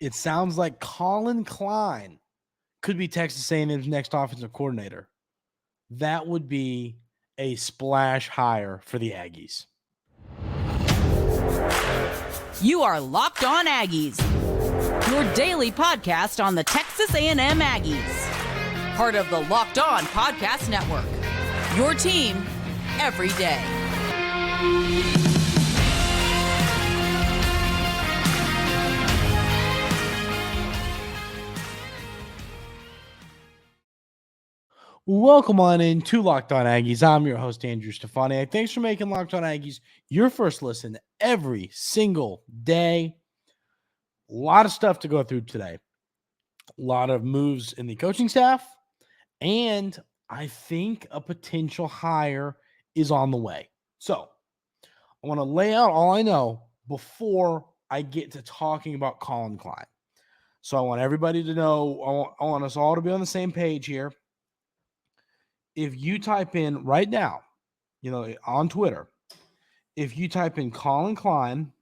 It sounds like Collin Klein could be Texas A&M's next offensive coordinator. That would be a splash hire for the Aggies. You are Locked On Aggies, your daily podcast on the Texas A&M Aggies. Part of the Locked On Podcast Network, your team every day. Welcome on in to Locked On Aggies. I'm your host, Andrew Stefaniak. Thanks for making Locked On Aggies your first listen every single day. A lot of stuff to go through today. A lot of moves in the coaching staff, and I think a potential hire is on the way. So I want to lay out all I know before I get to talking about Collin Klein. So I want everybody to know, I want us all to be on the same page here. If you type in right now, on Twitter, if you type in Collin Klein,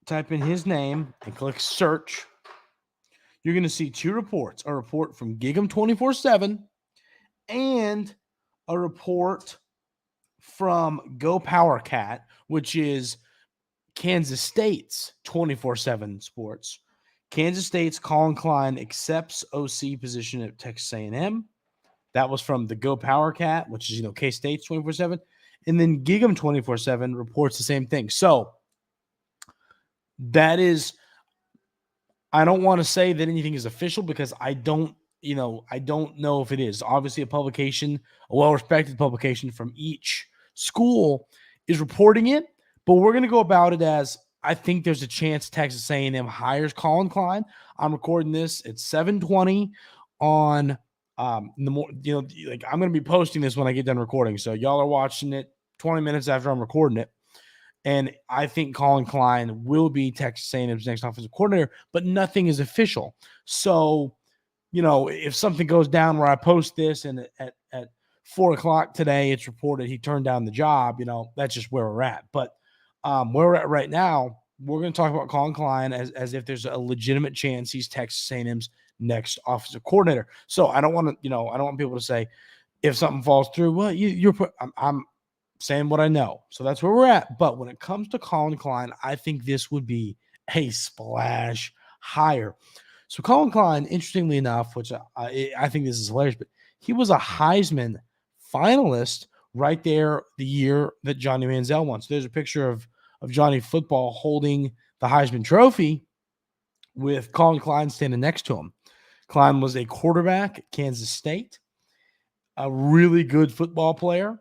type in his name and click search, you're going to see two reports, a report from Gig'em 24/7 and a report from Go Power Cat, which is Kansas State's 24/7 sports. Kansas State's Collin Klein accepts OC position at Texas A&M. That was from the Go Power Cat, which is, K-State's 24/7. And then Gig'em 24/7 reports the same thing. So that is, I don't want to say that anything is official because I don't know if it is. Obviously, a publication, a well-respected publication from each school is reporting it, but we're going to go about it as I think there's a chance Texas A&M hires Collin Klein. I'm recording this at 7:20 on I'm going to be posting this when I get done recording. So y'all are watching it 20 minutes after I'm recording it. And I think Collin Klein will be Texas A&M's next offensive coordinator, but nothing is official. So, if something goes down where I post this and at 4:00 today, it's reported he turned down the job, that's just where we're at. But where we're at right now, we're going to talk about Collin Klein as if there's a legitimate chance he's Texas A&M's next offensive coordinator. So I don't want people to say if something falls through, well, I'm saying what I know. So that's where we're at. But when it comes to Collin Klein, I think this would be a splash hire. So Collin Klein, interestingly enough, which I think this is hilarious, but he was a Heisman finalist right there the year that Johnny Manziel won. So there's a picture of Johnny Football holding the Heisman Trophy with Collin Klein standing next to him. Klein was a quarterback at Kansas State, a really good football player.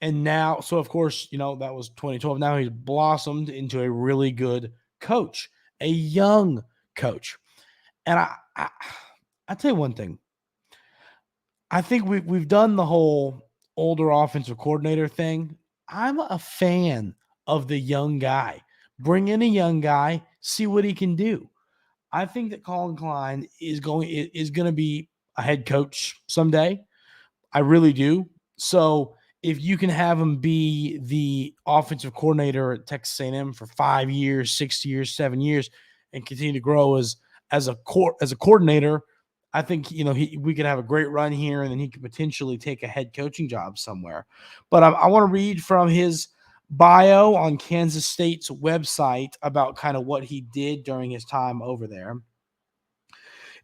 And now, so of course, that was 2012. Now he's blossomed into a really good coach, a young coach. And I tell you one thing. I think we've done the whole older offensive coordinator thing. I'm a fan of the young guy. Bring in a young guy, see what he can do. I think that Collin Klein is going to be a head coach someday. I really do. So if you can have him be the offensive coordinator at Texas A&M for 5 years, 6 years, 7 years, and continue to grow as a coordinator, I think we could have a great run here, and then he could potentially take a head coaching job somewhere. But I want to read from his bio on Kansas State's website about kind of what he did during his time over there.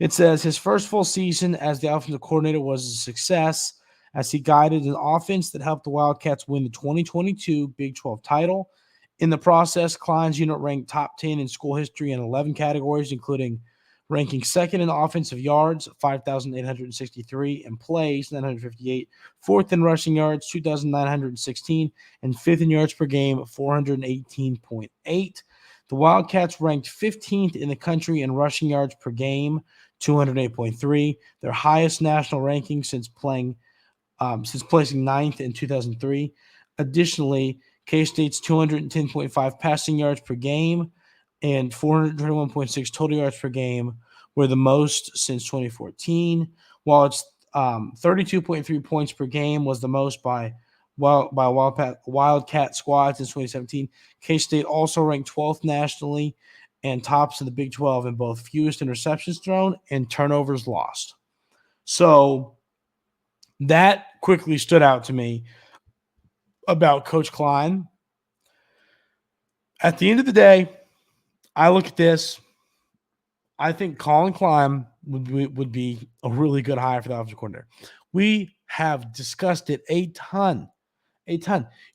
It says his first full season as the offensive coordinator was a success as he guided an offense that helped the Wildcats win the 2022 Big 12 title. In the process, Klein's unit ranked top 10 in school history in 11 categories, including ranking second in offensive yards, 5,863, and plays, 958, fourth in rushing yards, 2,916, and fifth in yards per game, 418.8. The Wildcats ranked 15th in the country in rushing yards per game, 208.3, their highest national ranking since placing 9th in 2003. Additionally, K-State's 210.5 passing yards per game and 421.6 total yards per game were the most since 2014, while its 32.3 points per game was the most by Wildcat squad since 2017. K-State also ranked 12th nationally and tops in the Big 12 in both fewest interceptions thrown and turnovers lost. So that quickly stood out to me about Coach Klein. At the end of the day, I look at this. I think Collin Klein would be a really good hire for the offensive coordinator. We have discussed it a ton.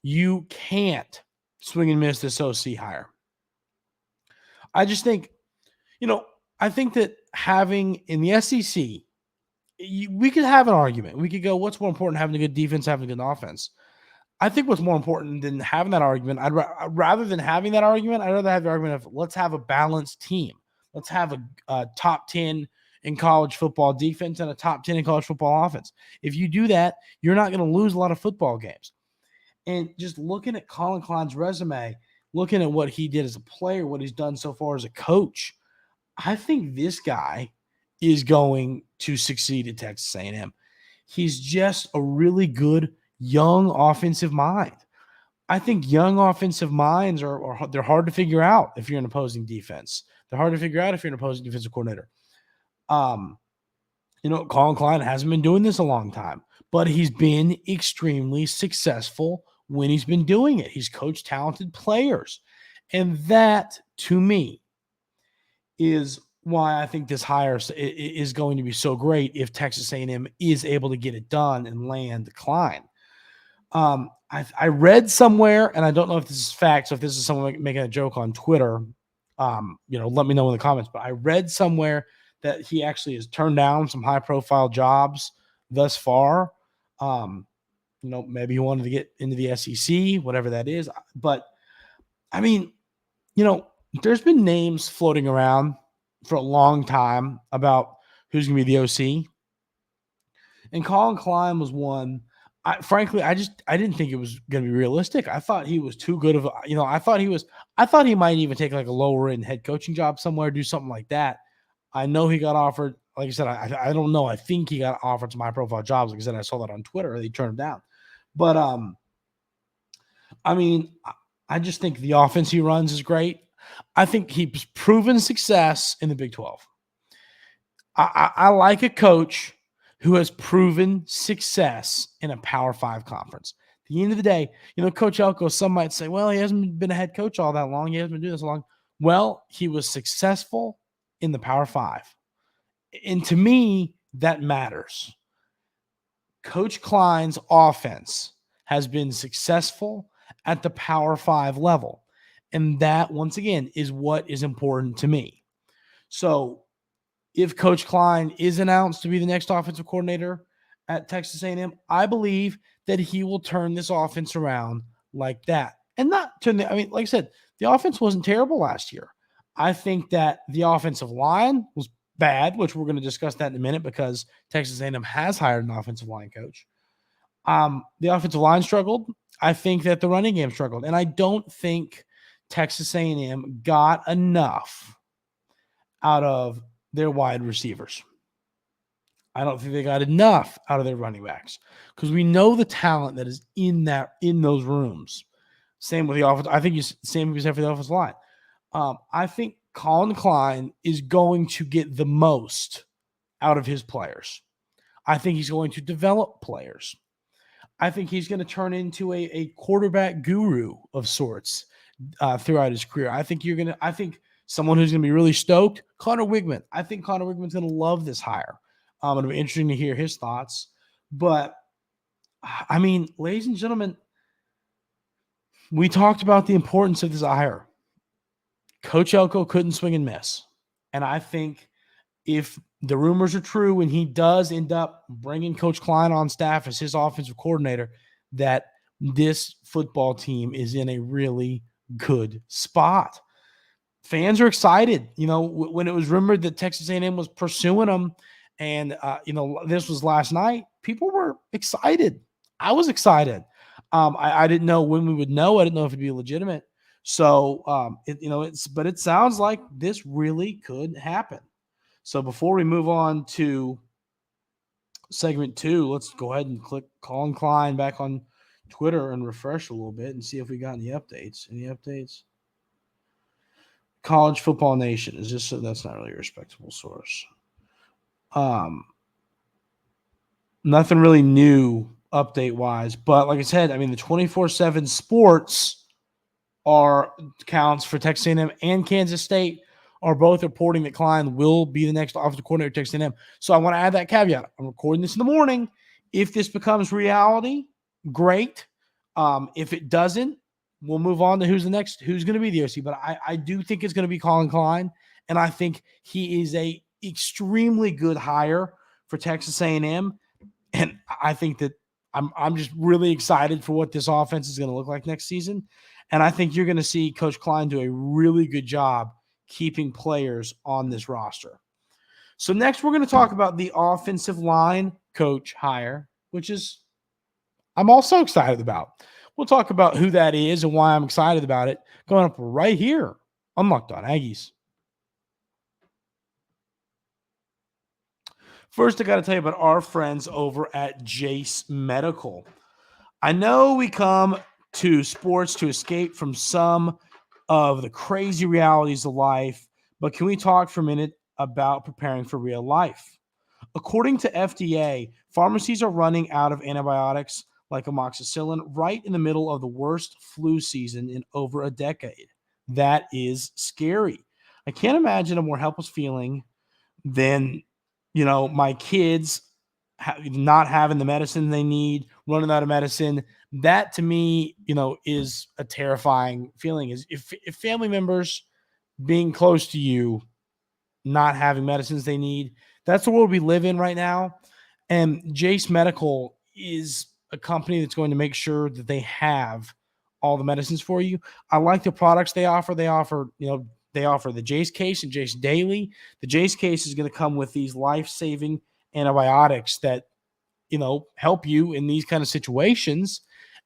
You can't swing and miss this OC hire. I just think, I think that having in the SEC, we could have an argument. We could go, what's more important, having a good defense, having a good offense? I think what's more important than having that argument, rather than having that argument, I'd rather have the argument of let's have a balanced team. Let's have a top 10 in college football defense and a top 10 in college football offense. If you do that, you're not going to lose a lot of football games. And just looking at Collin Klein's resume, looking at what he did as a player, what he's done so far as a coach, I think this guy is going to succeed at Texas A&M. He's just a really good young offensive mind. I think young offensive minds they're hard to figure out if you're an opposing defense. They're hard to figure out if you're an opposing defensive coordinator. Collin Klein hasn't been doing this a long time, but he's been extremely successful when he's been doing it. He's coached talented players. And that, to me, is why I think this hire is going to be so great if Texas A&M is able to get it done and land Klein. I read somewhere, and I don't know if this is fact, so if this is someone making a joke on Twitter, let me know in the comments, but I read somewhere that he actually has turned down some high-profile jobs thus far. Maybe he wanted to get into the SEC, whatever that is. But, I mean, there's been names floating around for a long time about who's going to be the OC. And Collin Klein was one. Frankly, I didn't think it was going to be realistic. I thought he was too good of I thought he might even take like a lower end head coaching job somewhere, do something like that. I know he got offered, like I said, I don't know. I think he got offered some high profile jobs. Like I said, I saw that on Twitter. They turned him down. But, I just think the offense he runs is great. I think he's proven success in the Big 12. I like a coach who has proven success in a Power 5 conference. At the end of the day, Coach Elko, some might say, well, he hasn't been a head coach all that long. He hasn't been doing this long. Well, he was successful in the Power 5. And to me, that matters. Coach Klein's offense has been successful at the Power 5 level. And that, once again, is what is important to me. So if Coach Klein is announced to be the next offensive coordinator at Texas A&M, I believe that he will turn this offense around like that. And not turn like I said, the offense wasn't terrible last year. I think that the offensive line was bad, which we're going to discuss that in a minute because Texas A&M has hired an offensive line coach. The offensive line struggled. I think that the running game struggled. And I don't think Texas A&M got enough out of their wide receivers. I don't think they got enough out of their running backs because we know the talent that is in those rooms. Same with the offense. I think same as for the offensive line. I think Collin Klein is going to get the most out of his players. I think he's going to develop players. I think he's going to turn into a quarterback guru of sorts throughout his career. I think someone who's going to be really stoked, Connor Wigman. I think Connor Wigman's going to love this hire. It'll be interesting to hear his thoughts. But, ladies and gentlemen, we talked about the importance of this hire. Coach Elko couldn't swing and miss. And I think if the rumors are true and he does end up bringing Coach Klein on staff as his offensive coordinator, that this football team is in a really good spot. Fans are excited. When it was rumored that Texas A&M was pursuing them and, this was last night, people were excited. I was excited. I didn't know when we would know. I didn't know if it'd be legitimate. So, but it sounds like this really could happen. So before we move on to segment 2, let's go ahead and click Collin Klein back on Twitter and refresh a little bit and see if we got any updates. Any updates? College Football Nation. Is this? That's not really a respectable source. Nothing really new update wise, but like I said, I mean the 24/7 Sports counts for Texas A&M and Kansas State are both reporting that Klein will be the next offensive coordinator at Texas A&M. So I want to add that caveat. I'm recording this in the morning. If this becomes reality, great. If it doesn't, we'll move on to who's going to be the OC. But I do think it's going to be Collin Klein, and I think he is a extremely good hire for Texas A&M. And I think that I'm just really excited for what this offense is going to look like next season. And I think you're going to see Coach Klein do a really good job keeping players on this roster. So next we're going to talk about the offensive line coach hire, which is I'm also excited about. We'll talk about who that is and why I'm excited about it going up right here on Locked On Aggies. First, I got to tell you about our friends over at Jace Medical. I know we come to sports to escape from some of the crazy realities of life, but can we talk for a minute about preparing for real life? According to FDA, pharmacies are running out of antibiotics like amoxicillin right in the middle of the worst flu season in over a decade. That is scary. I can't imagine a more helpless feeling than my kids not having the medicine they need, running out of medicine. That to me, is a terrifying feeling. Is if family members being close to you, not having medicines they need, that's the world we live in right now. And Jace Medical is a company that's going to make sure that they have all the medicines for you. I like the products they offer. They offer the Jace case and Jace Daily. The Jace case is going to come with these life-saving antibiotics that, help you in these kind of situations.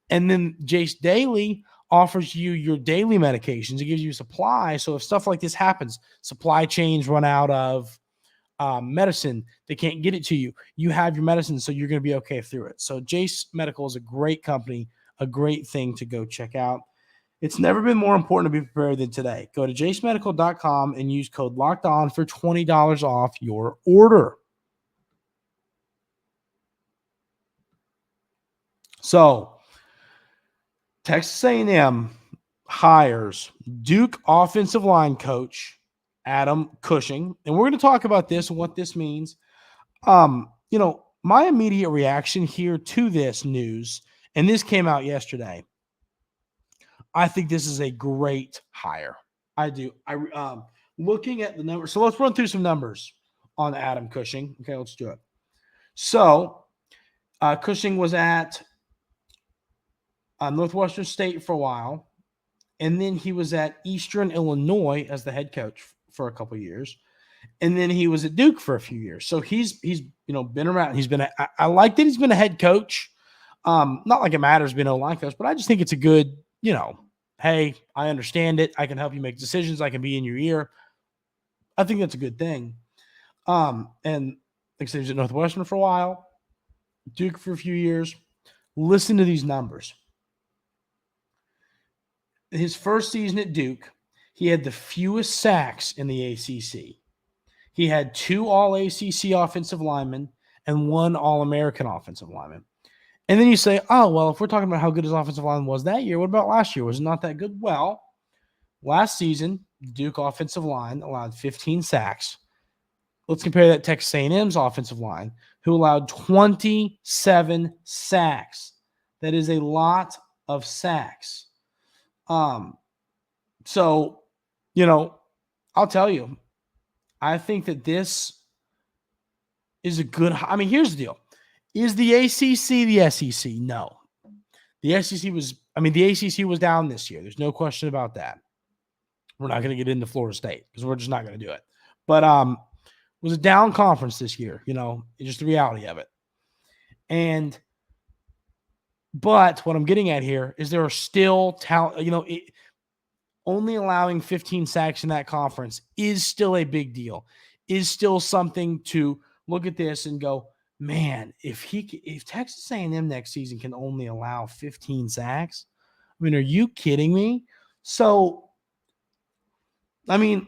And then Jace Daily offers you your daily medications. It gives you supply. So if stuff like this happens, supply chains run out of medicine, they can't get it to you. You have your medicine, so you're going to be okay through it. So Jace Medical is a great company, a great thing to go check out. It's never been more important to be prepared than today. Go to jacemedical.com and use code LOCKEDON for $20 off your order. So, Texas A&M hires Duke offensive line coach Adam Cushing, and we're going to talk about this and what this means. My immediate reaction here to this news, and this came out yesterday, I think this is a great hire. I do. Looking at the numbers. So let's run through some numbers on Adam Cushing. Okay, let's do it. So Cushing was at Northwestern State for a while, and then he was at Eastern Illinois as the head coach for a couple of years, and then he was at Duke for a few years. So he's been around. I like that he's been a head coach. Not like it matters being a line coach, but I just think it's a good, hey, I understand it. I can help you make decisions. I can be in your ear. I think that's a good thing. And like I said, he was at Northwestern for a while, Duke for a few years. Listen to these numbers. His first season at Duke, he had the fewest sacks in the ACC. He had 2 All-ACC offensive linemen and 1 All-American offensive lineman. And then you say, oh, well, if we're talking about how good his offensive line was that year, what about last year? Was it not that good? Well, last season, Duke offensive line allowed 15 sacks. Let's compare that to Texas A&M's offensive line, who allowed 27 sacks. That is a lot of sacks. So, I'll tell you, I think that this is a good, here's the deal. Is the ACC the SEC? No. The ACC was down this year. There's no question about that. We're not going to get into Florida State because we're just not going to do it. But it was a down conference this year, it's just the reality of it. But what I'm getting at here is there are still talent, only allowing 15 sacks in that conference is still a big deal, is still something to look at this and go, man, if Texas A&M next season can only allow 15 sacks, are you kidding me? So I mean,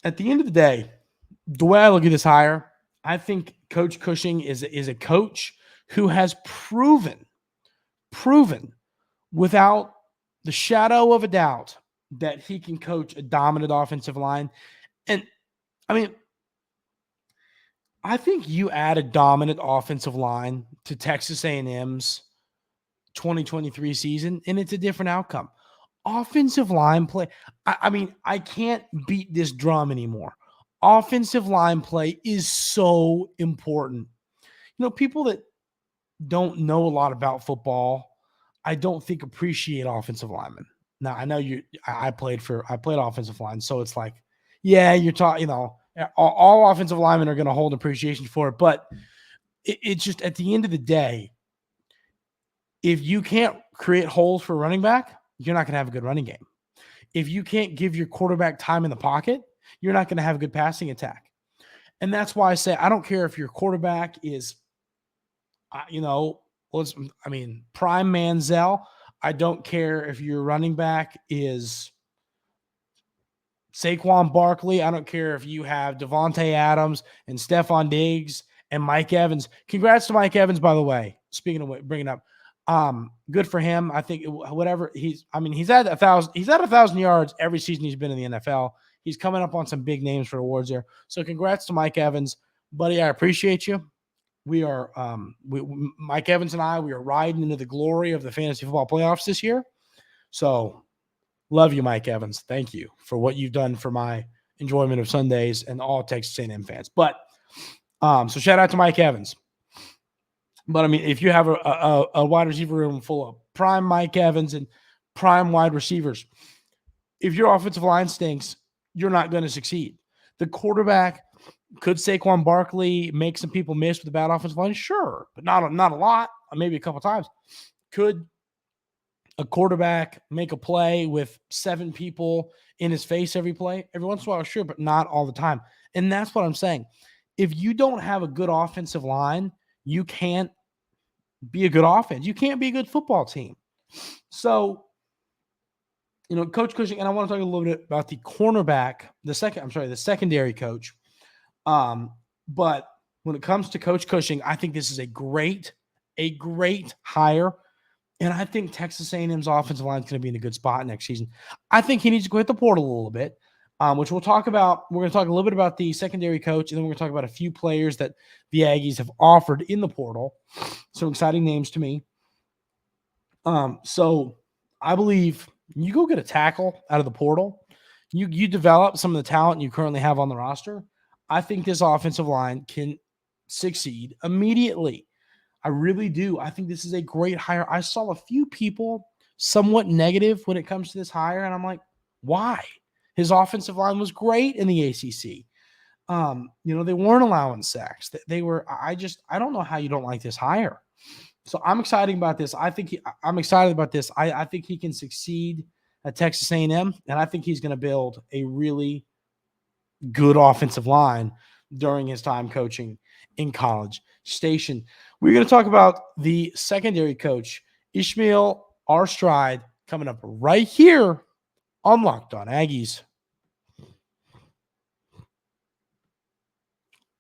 at the end of the day, the way I look at this hire, I think Coach Cushing is a coach who has proven without the shadow of a doubt that he can coach a dominant offensive line. And I mean, I think you add a dominant offensive line to Texas A&M's 2023 season, and it's a different outcome. Offensive line play. I mean, I can't beat this drum anymore. Offensive line play is so important. People that don't know a lot about football, I don't think appreciate offensive linemen. Now, I know I played offensive line, so it's like, yeah, you're talking, all offensive linemen are going to hold appreciation for it, but it's just at the end of the day, if you can't create holes for running back, you're not going to have a good running game. If you can't give your quarterback time in the pocket, you're not going to have a good passing attack. And that's why I say I don't care if your quarterback is, prime Manziel. I don't care if your running back is Saquon Barkley. I don't care if you have Devontae Adams and Stephon Diggs and Mike Evans. Congrats to Mike Evans, by the way. Speaking of bringing up, good for him. I think whatever he's at 1,000. He's at 1,000 yards every season he's been in the NFL. He's coming up on some big names for awards there. So congrats to Mike Evans, buddy. I appreciate you. We are Mike Evans and I. We are riding into the glory of the fantasy football playoffs this year. So love you, Mike Evans. Thank you for what you've done for my enjoyment of Sundays and all Texas A&M fans. But so shout out to Mike Evans. But, I mean, if you have a wide receiver room full of prime Mike Evans and prime wide receivers, if your offensive line stinks, you're not going to succeed. The quarterback, could Saquon Barkley make some people miss with a bad offensive line? Sure, but not a lot, maybe a couple times. Could a quarterback make a play with 7 people in his face every play? Every once in a while, sure, but not all the time. And that's what I'm saying. If you don't have a good offensive line, you can't be a good offense. You can't be a good football team. So, Coach Cushing, and I want to talk a little bit about the cornerback, the secondary coach. But when it comes to Coach Cushing, I think this is a great hire. And I think Texas A&M's offensive line is going to be in a good spot next season. I think he needs to go hit the portal a little bit, which we'll talk about. We're going to talk a little bit about the secondary coach, and then we're going to talk about a few players that the Aggies have offered in the portal. Some exciting names to me. So I believe you go get a tackle out of the portal. You develop some of the talent you currently have on the roster. I think this offensive line can succeed immediately. I really do. I think this is a great hire. I saw a few people somewhat negative when it comes to this hire, and I'm like, why? His offensive line was great in the ACC. They weren't allowing sacks. They were. I don't know how you don't like this hire. So I'm excited about this. I'm excited about this. I think he can succeed at Texas A&M, and I think he's going to build a really good offensive line during his time coaching in College Station. We're going to talk about the secondary coach, Ishmael Aristide, coming up right here on Locked On Aggies.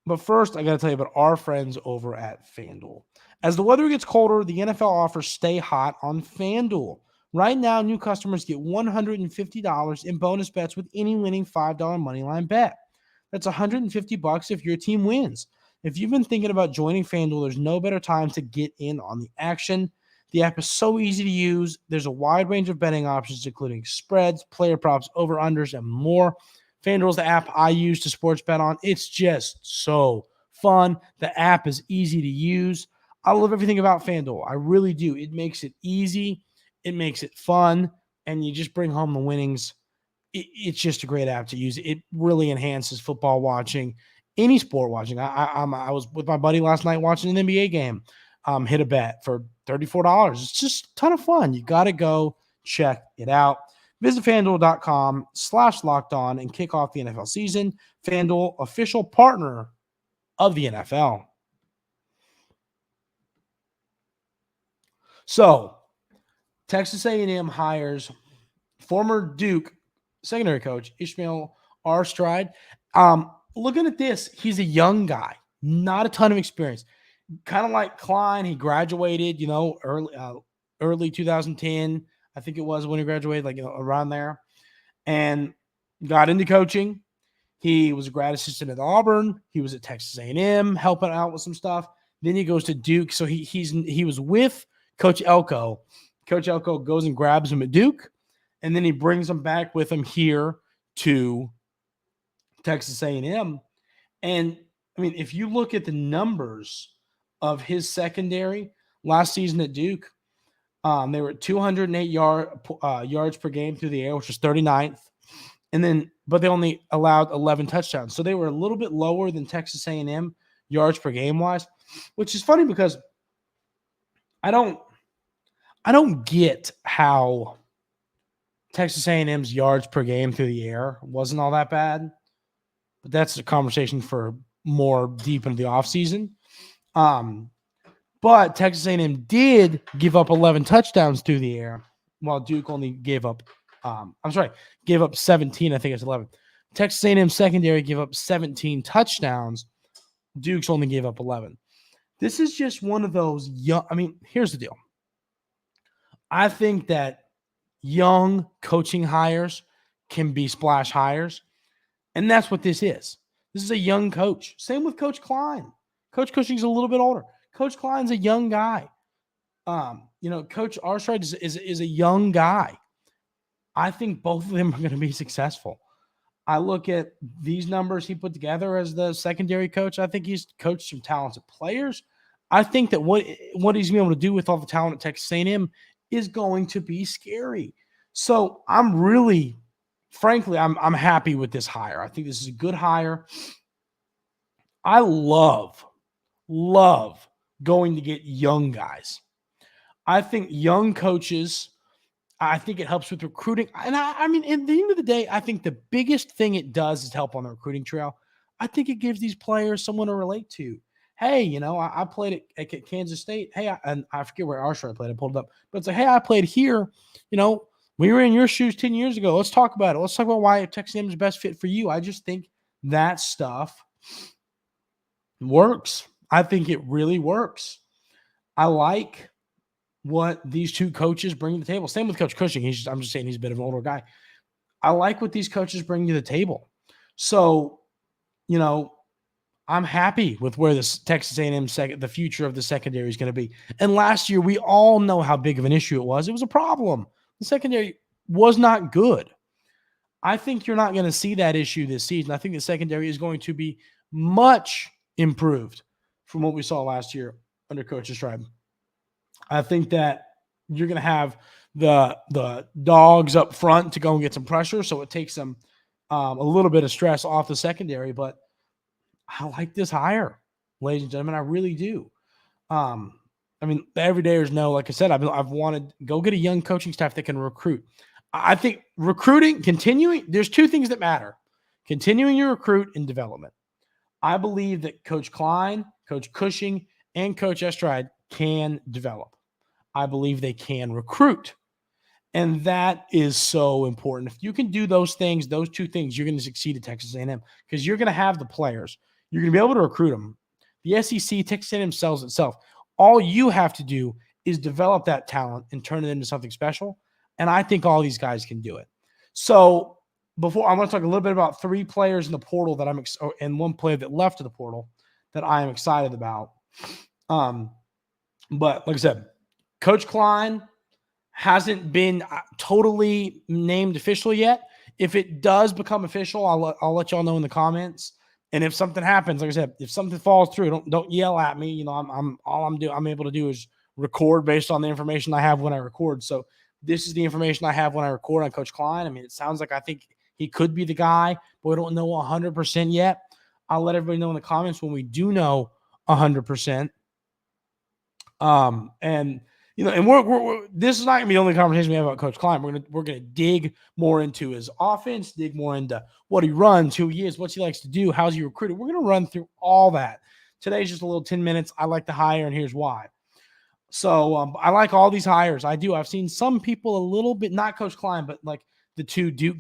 But first, I got to tell you about our friends over at FanDuel. As the weather gets colder, the NFL offers stay hot on FanDuel. Right now, new customers get $150 in bonus bets with any winning $5 moneyline bet. That's $150 if your team wins. If you've been thinking about joining FanDuel, there's no better time to get in on the action. The app is so easy to use. There's a wide range of betting options, including spreads, player props, over-unders, and more. FanDuel is the app I use to sports bet on. It's just so fun. The app is easy to use. I love everything about FanDuel. I really do. It makes it easy. It makes it fun. And you just bring home the winnings. It's just a great app to use. It really enhances football watching, any sport watching. I was with my buddy last night watching an NBA game. Hit a bet for $34. It's just a ton of fun. You got to go check it out. Visit FanDuel.com/lockedon and kick off the NFL season. FanDuel, official partner of the NFL. So, Texas A&M hires former Duke secondary coach Ishmael Aristide. Looking at this, he's a young guy, not a ton of experience. Kind of like Klein, he graduated, early 2010. I think it was when he graduated, around there, and got into coaching. He was a grad assistant at Auburn. He was at Texas A&M, helping out with some stuff. Then he goes to Duke. So he was with Coach Elko. Coach Elko goes and grabs him at Duke, and then he brings him back with him here to Texas A&M. And I mean, if you look at the numbers of his secondary last season at Duke, they were at 208 yards per game through the air, which was 39th. But they only allowed 11 touchdowns. So they were a little bit lower than Texas A&M yards per game wise, which is funny because I don't get how Texas A&M's yards per game through the air wasn't all that bad. But that's a conversation for more deep into the offseason. But Texas A&M did give up 11 touchdowns through the air, while Duke only gave up 17. I think it's 11. Texas A&M secondary gave up 17 touchdowns. Duke's only gave up 11. This is just one of those young. I mean, here's the deal. I think that young coaching hires can be splash hires, and that's what this is. This is a young coach. Same with Coach Klein. Coach Cushing's a little bit older. Coach Klein's a young guy. Coach Aristide is a young guy. I think both of them are going to be successful. I look at these numbers he put together as the secondary coach. I think he's coached some talented players. I think that what he's going to be able to do with all the talent at Texas A&M is going to be scary. So I'm happy with this hire. I think this is a good hire. I love going to get young guys. I think young coaches, I think it helps with recruiting. And I mean, at the end of the day, I think the biggest thing it does is help on the recruiting trail. I think it gives these players someone to relate to. Hey, I played at Kansas State. Hey, I forget where Archer I played. I pulled it up. But it's like, hey, I played here. We were in your shoes 10 years ago. Let's talk about it. Let's talk about why Texas A&M is the best fit for you. I just think that stuff works. I think it really works. I like what these two coaches bring to the table. Same with Coach Cushing. I'm just saying he's a bit of an older guy. I like what these coaches bring to the table. So, I'm happy with where this Texas A&M the future of the secondary is going to be. And last year, we all know how big of an issue it was. It was a problem. The secondary was not good. I think you're not going to see that issue this season. I think the secondary is going to be much improved from what we saw last year under Coach Aristide. I think that you're going to have the dogs up front to go and get some pressure, so it takes them a little bit of stress off the secondary. But I like this hire, ladies and gentlemen. I really do. I mean, the everydayers know, like I said, I've wanted go get a young coaching staff that can recruit. I think recruiting, there's two things that matter: continuing your recruit and development. I believe that Coach Klein, Coach Cushing, and Coach Aristide can develop. I believe they can recruit. And that is so important. If you can do those things, those two things, you're going to succeed at Texas A&M because you're going to have the players. You're going to be able to recruit them. The SEC, Texas A&M sells itself. All you have to do is develop that talent and turn it into something special. And I think all these guys can do it. So before I want to talk a little bit about three players in the portal that and one player that left to the portal that I am excited about. But like I said, Coach Klein hasn't been totally named official yet. If it does become official, I'll let y'all know in the comments. And if something happens, like I said, if something falls through, don't yell at me. I'm able to do is record based on the information I have when I record. So this is the information I have when I record on Coach Klein. I mean, it sounds like I think he could be the guy, but we don't know 100% yet. I'll let everybody know in the comments when we do know 100%. And we're this is not gonna be the only conversation we have about Coach Klein. We're gonna dig more into his offense, dig more into what he runs, who he is, what he likes to do, how's he recruited. We're gonna run through all that. Today's just a little 10 minutes. I like the hire, and here's why. So I like all these hires. I do. I've seen some people a little bit, not Coach Klein, but like the two Duke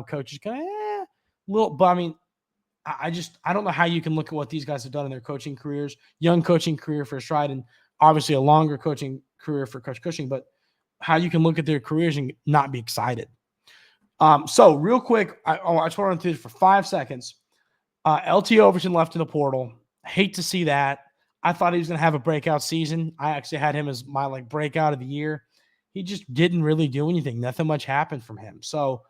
coaches. But I mean, I don't know how you can look at what these guys have done in their coaching careers, young coaching career for Stride, and obviously a longer coaching career for Coach Cushing, but how you can look at their careers and not be excited. So real quick, I just want to run through this for 5 seconds. LT Overton left in the portal. I hate to see that. I thought he was going to have a breakout season. I actually had him as my breakout of the year. He just didn't really do anything. Nothing much happened from him. So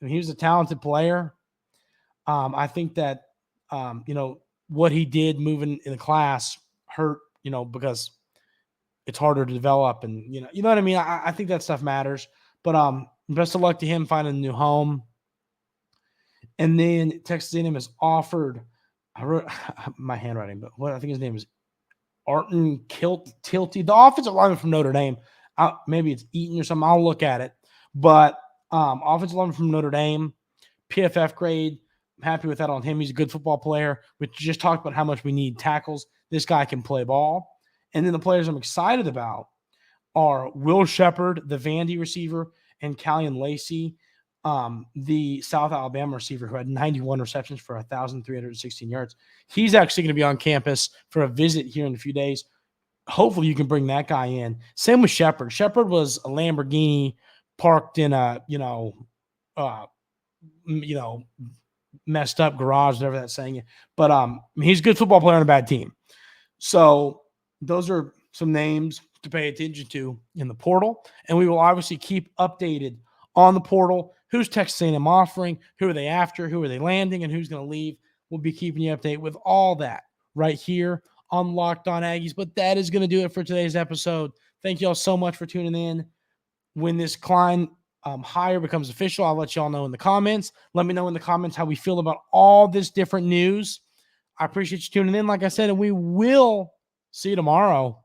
he was a talented player. I think that, what he did moving in the class hurt, because it's harder to develop and, you know what I mean? I think that stuff matters, but best of luck to him finding a new home. And then Texas A&M has offered, I wrote my handwriting, but what I think his name is Arton Tilty, the offensive lineman from Notre Dame. Maybe it's Eaton or something. I'll look at it. But offensive lineman from Notre Dame, PFF grade. I'm happy with that on him. He's a good football player. We just talked about how much we need tackles. This guy can play ball. And then the players I'm excited about are Will Shepard, the Vandy receiver, and Callion Lacey, the South Alabama receiver who had 91 receptions for 1,316 yards. He's actually going to be on campus for a visit here in a few days. Hopefully you can bring that guy in. Same with Shepard. Shepard was a Lamborghini parked in a, messed up garage, whatever that's saying. But he's a good football player on a bad team. So those are some names to pay attention to in the portal. And we will obviously keep updated on the portal. Who's Texas A&M offering? Who are they after? Who are they landing? And who's going to leave? We'll be keeping you updated with all that right here on Locked On Aggies. But that is going to do it for today's episode. Thank you all so much for tuning in. When this Klein hire becomes official, I'll let you all know in the comments. Let me know in the comments how we feel about all this different news. I appreciate you tuning in, like I said, and we will see you tomorrow.